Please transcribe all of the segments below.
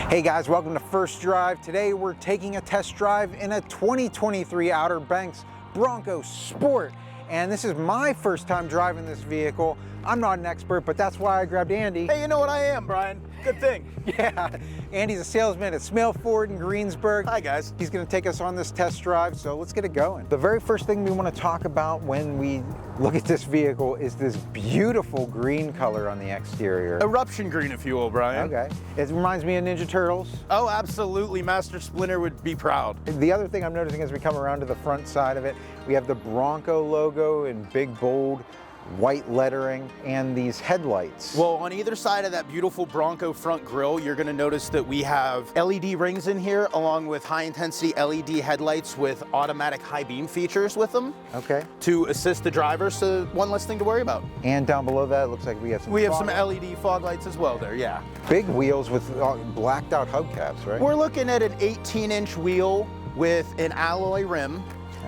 Hey guys, welcome to First Drive. Today we're taking a test drive in a 2023 Outer Banks Bronco Sport. And this is my first time driving this vehicle. I'm not an expert, but that's why I grabbed Andy. Hey, you know what I am, Brian? Good thing. Yeah, Andy's a salesman at Smale Ford in Greensburg. Hi, guys. He's gonna take us on this test drive, so let's get it going. The very first thing we wanna talk about when we look at this vehicle is this beautiful green color on the exterior. Eruption green, if you will, Brian. Okay, it reminds me of Ninja Turtles. Oh, absolutely. Master Splinter would be proud. The other thing I'm noticing as we come around to the front side of it, we have the Bronco logo in big, bold, white lettering, and these headlights. Well, on either side of that beautiful Bronco front grille, you're gonna notice that we have LED rings in here, along with high-intensity LED headlights with automatic high beam features with them. Okay. To assist the driver, so one less thing to worry about. And down below that, it looks like we have some LED fog lights as well there, yeah. Big wheels with blacked out hubcaps, right? We're looking at an 18-inch wheel with an alloy rim.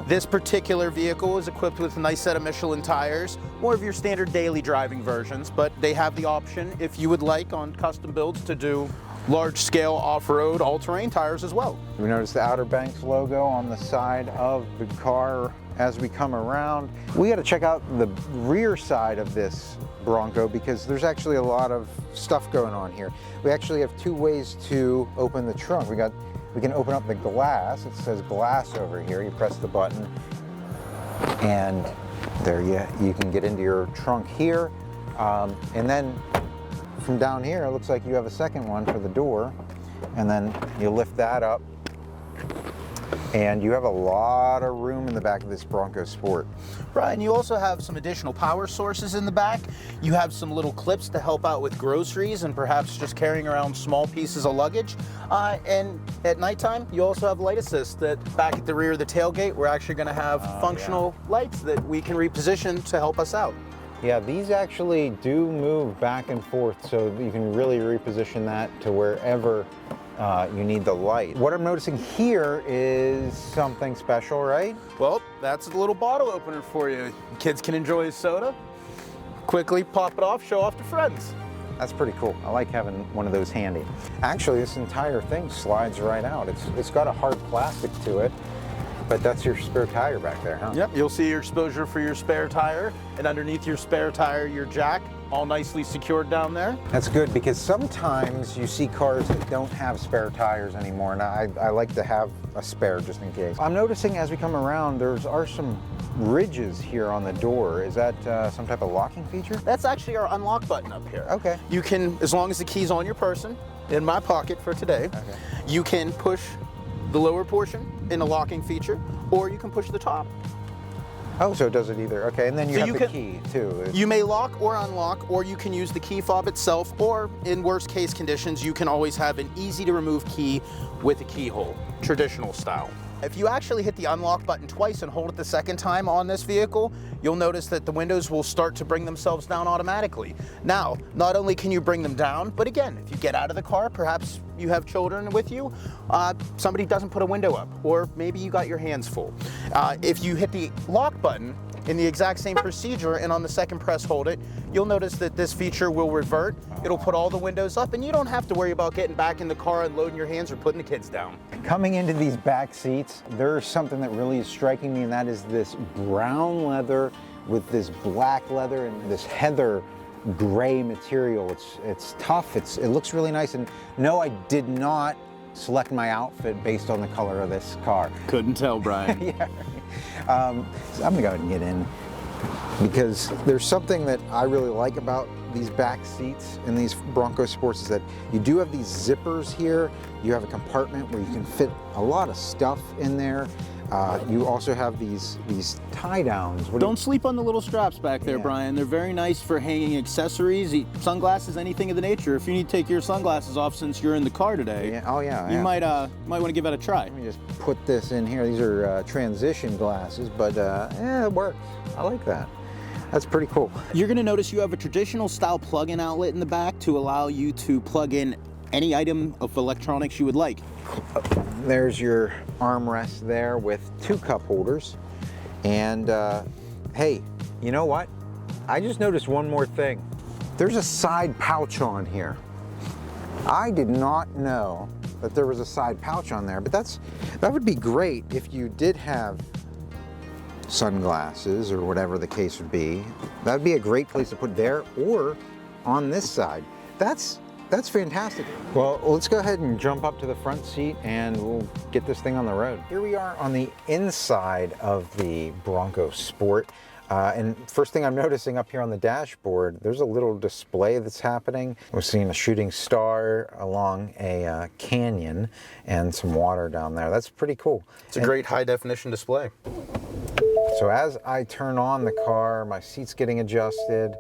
This particular vehicle is equipped with a nice set of Michelin tires, more of your standard daily driving versions, but they have the option, if you would like, on custom builds to do large-scale off-road all-terrain tires as well. We notice the Outer Banks logo on the side of the car as we come around. We got to check out the rear side of this Bronco because there's actually a lot of stuff going on here. We actually have two ways to open the trunk. We can open up the glass. It says glass over here. You press the button and there you can get into your trunk here. And then from down here, it looks like you have a second one for the door. And then you lift that up and you have a lot of room in the back of this Bronco Sport. Right, and you also have some additional power sources in the back. You have some little clips to help out with groceries and perhaps just carrying around small pieces of luggage. And at nighttime, you also have light assist that back at the rear of the tailgate, we're actually gonna have functional lights that we can reposition to help us out. Yeah, these actually do move back and forth, so you can really reposition that to wherever you need the light. What I'm noticing here is something special, right? Well, that's a little bottle opener for you. Kids can enjoy a soda, quickly pop it off, show off to friends. That's pretty cool. I like having one of those handy. Actually, this entire thing slides right out. It's got a hard plastic to it, but that's your spare tire back there, huh? Yep, you'll see your exposure for your spare tire, and underneath your spare tire, your jack, all nicely secured down there. That's good because sometimes you see cars that don't have spare tires anymore, and I like to have a spare just in case. I'm noticing as we come around, there are some ridges here on the door. Is that some type of locking feature? That's actually our unlock button up here. Okay. You can, as long as the key's on your person, in my pocket for today, you can push the lower portion in a locking feature, or you can push the top. Oh, so it does it either. Okay, and then you have the key too. You may lock or unlock, or you can use the key fob itself, or in worst case conditions, you can always have an easy to remove key with a keyhole, traditional style. If you actually hit the unlock button twice and hold it the second time on this vehicle, you'll notice that the windows will start to bring themselves down automatically. Now, not only can you bring them down, but again, if you get out of the car, perhaps you have children with you, somebody doesn't put a window up, or maybe you got your hands full. If you hit the lock button in the exact same procedure and on the second press hold it, you'll notice that this feature will revert. It'll put all the windows up and you don't have to worry about getting back in the car and loading your hands or putting the kids down. Coming into these back seats, there's something that really is striking me, and that is this brown leather with this black leather and this heather gray material. It's tough, it looks really nice, and no, I did not select my outfit based on the color of this car. Couldn't tell, Brian. Yeah. So I'm gonna go ahead and get in because there's something that I really like about these back seats in these Bronco Sports is that you do have these zippers here. You have a compartment where you can fit a lot of stuff in there. You also have these tie downs. Don't sleep on the little straps back there, Brian. They're very nice for hanging accessories, sunglasses, anything of the nature. If you need to take your sunglasses off since you're in the car today, you might want to give that a try. Let me just put this in here. These are transition glasses, but it works. I like that. That's pretty cool. You're going to notice you have a traditional style plug-in outlet in the back to allow you to plug in any item of electronics you would like. There's your armrest there with two cup holders. And hey, you know what? I just noticed one more thing. There's a side pouch on here. I did not know that there was a side pouch on there, but that would be great if you did have sunglasses or whatever the case would be. That would be a great place to put there or on this side. That's fantastic. Well, let's go ahead and jump up to the front seat and we'll get this thing on the road. Here we are on the inside of the Bronco Sport. And first thing I'm noticing up here on the dashboard, there's a little display that's happening. We're seeing a shooting star along a canyon and some water down there. That's pretty cool. It's a great high definition display. So as I turn on the car, my seat's getting adjusted,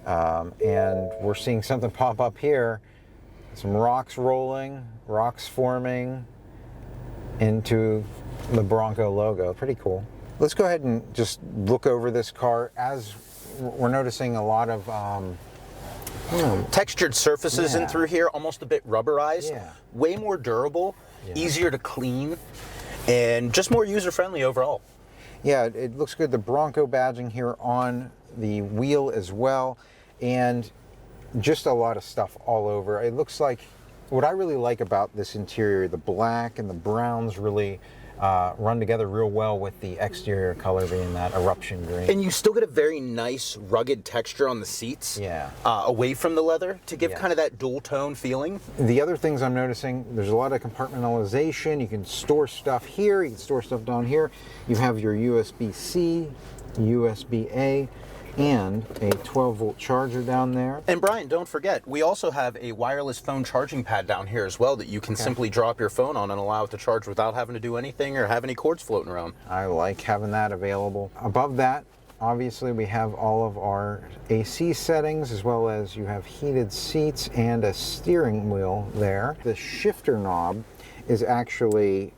and we're seeing something pop up here. Some rocks rolling, rocks forming into the Bronco logo. Pretty cool. Let's go ahead and just look over this car. As we're noticing a lot of textured surfaces in through here, almost a bit rubberized, way more durable, easier to clean, and just more user-friendly overall. Yeah, it looks good. The Bronco badging here on the wheel as well, and just a lot of stuff all over. It looks like, what I really like about this interior, the black and the browns really run together real well with the exterior color being that eruption green. And you still get a very nice rugged texture on the seats, away from the leather to give kind of that dual tone feeling. The other things I'm noticing, there's a lot of compartmentalization. You can store stuff here, you can store stuff down here. You have your USB-C, USB-A, and a 12-volt charger down there. And Brian, don't forget, we also have a wireless phone charging pad down here as well that you can simply drop your phone on and allow it to charge without having to do anything or have any cords floating around. I like having that available. Above that, obviously, we have all of our AC settings, as well as you have heated seats and a steering wheel there. The shifter knob is actually,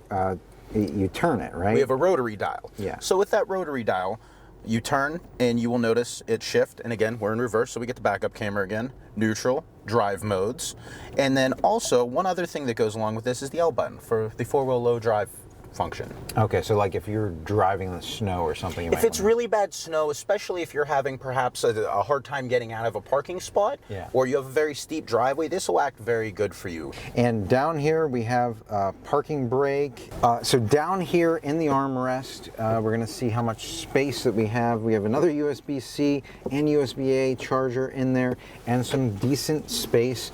you turn it, right? We have a rotary dial. Yeah. So with that rotary dial, you turn and you will notice it shift, and again we're in reverse, so we get the backup camera again, neutral, drive modes, and then also one other thing that goes along with this is the L button for the four-wheel low drive function. Okay, so like if you're driving in the snow or something, you if it's really bad snow, especially if you're having perhaps a hard time getting out of a parking spot, or you have a very steep driveway, this will act very good for you. And down here we have parking brake. So down here in the armrest, we're going to see how much space that we have. We have another USB-C and USB-A charger in there and some decent space.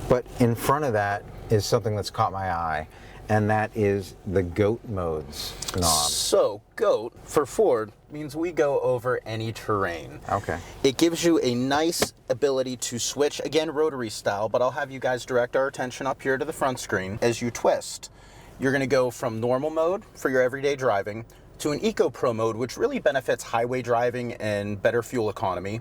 But in front of that is something that's caught my eye, and that is the GOAT modes knob. So GOAT for Ford means we go over any terrain. Okay. It gives you a nice ability to switch, again rotary style, but I'll have you guys direct our attention up here to the front screen. As you twist, you're going to go from normal mode for your everyday driving to an Eco Pro mode, which really benefits highway driving and better fuel economy,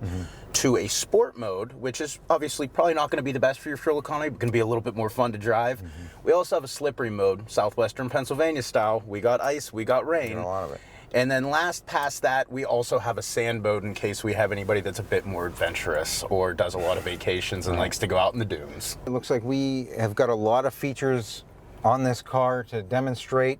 to a Sport mode, which is obviously probably not going to be the best for your fuel economy, but going to be a little bit more fun to drive. We also have a slippery mode, southwestern Pennsylvania style. We got ice, we got rain. A lot of it. And then last past that, we also have a sand mode in case we have anybody that's a bit more adventurous or does a lot of vacations and likes to go out in the dunes. It looks like we have got a lot of features on this car to demonstrate,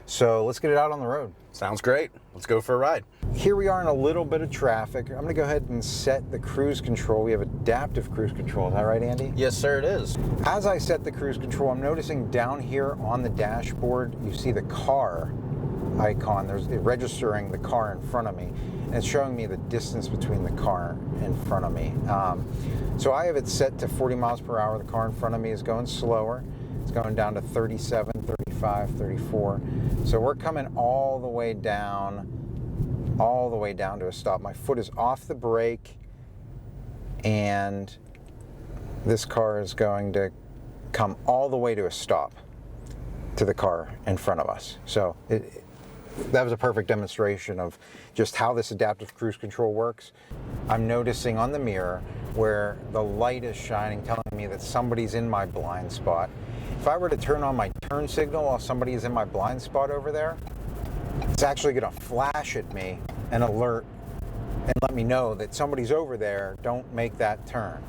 so let's get it out on the road. Sounds great. Let's go for a ride. Here we are in a little bit of traffic. I'm going to go ahead and set the cruise control. We have adaptive cruise control. Is that right, Andy? Yes, sir, it is. As I set the cruise control, I'm noticing down here on the dashboard, you see the car icon. There's it registering the car in front of me, and it's showing me the distance between the car in front of me. So I have it set to 40 miles per hour. The car in front of me is going slower. It's going down to 37, 35, 34. So we're coming all the way down to a stop. My foot is off the brake, and this car is going to come all the way to a stop to the car in front of us. So that was a perfect demonstration of just how this adaptive cruise control works. I'm noticing on the mirror where the light is shining, telling me that somebody's in my blind spot. If I were to turn on my turn signal while somebody is in my blind spot over there, it's actually going to flash at me and alert and let me know that somebody's over there. Don't make that turn.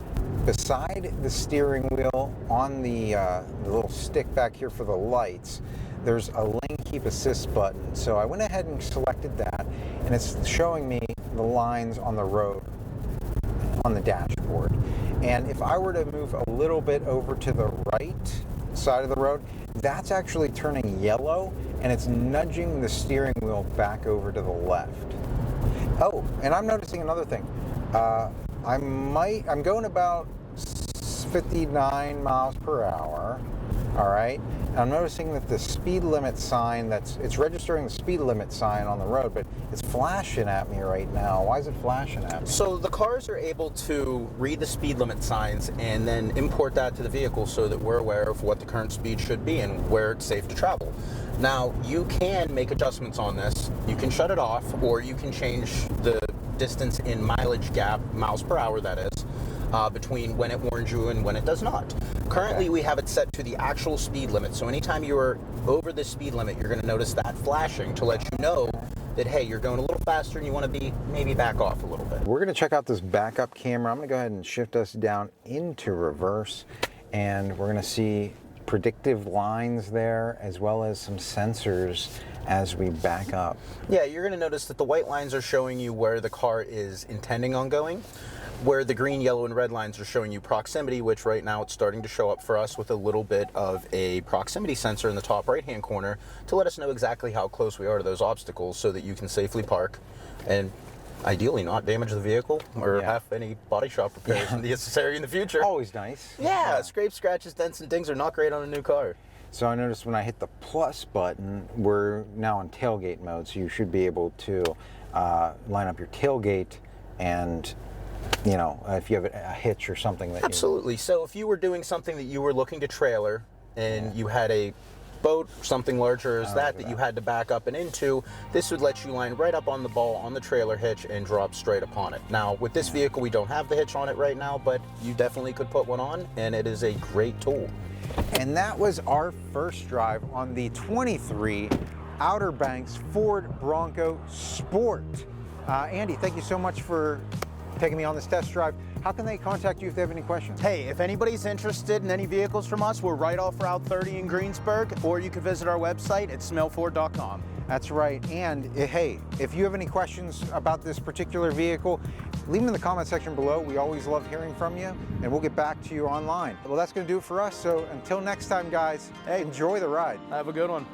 Beside the steering wheel, on the little stick back here for the lights, there's a lane keep assist button. So I went ahead and selected that, and it's showing me the lines on the road on the dashboard. And if I were to move a little bit over to the right side of the road, that's actually turning yellow and it's nudging the steering wheel back over to the left. Oh, and I'm noticing another thing. I'm going about 59 miles per hour, all right? And I'm noticing that the speed limit sign, it's registering the speed limit sign on the road, but it's flashing at me right now. Why is it flashing at me? So the cars are able to read the speed limit signs and then import that to the vehicle so that we're aware of what the current speed should be and where it's safe to travel. Now, you can make adjustments on this. You can shut it off, or you can change the distance in mileage gap, miles per hour that is, between when it warns you and when it does not. Currently, we have it set to the actual speed limit, so anytime you're over the speed limit, you're going to notice that flashing to let you know that, hey, you're going a little faster and you want to be maybe back off a little bit. We're going to check out this backup camera. I'm going to go ahead and shift us down into reverse, and we're going to see predictive lines there as well as some sensors as we back up. Yeah, you're going to notice that the white lines are showing you where the car is intending on going, where the green, yellow, and red lines are showing you proximity, which right now it's starting to show up for us with a little bit of a proximity sensor in the top right-hand corner to let us know exactly how close we are to those obstacles so that you can safely park and ideally not damage the vehicle or have any body shop repairs necessary in the future. Always nice. Yeah, scrapes, scratches, dents, and dings are not great on a new car. So I noticed when I hit the plus button, we're now in tailgate mode, so you should be able to line up your tailgate and, you know, if you have a hitch or something that Absolutely. So if you were doing something that you were looking to trailer and you had a boat, something larger as that you had to back up and into, this would let you line right up on the ball on the trailer hitch and drop straight upon it. Now, with this vehicle, we don't have the hitch on it right now, but you definitely could put one on, and it is a great tool. And that was our first drive on the 23 Outer Banks Ford Bronco Sport. Andy, thank you so much for taking me on this test drive. How can they contact you if they have any questions? Hey, if anybody's interested in any vehicles from us, we're right off Route 30 in Greensburg, or you can visit our website at smellford.com. That's right. And hey, if you have any questions about this particular vehicle, leave them in the comment section below. We always love hearing from you, and we'll get back to you online. Well, that's going to do it for us. So until next time, guys, hey, enjoy the ride. Have a good one.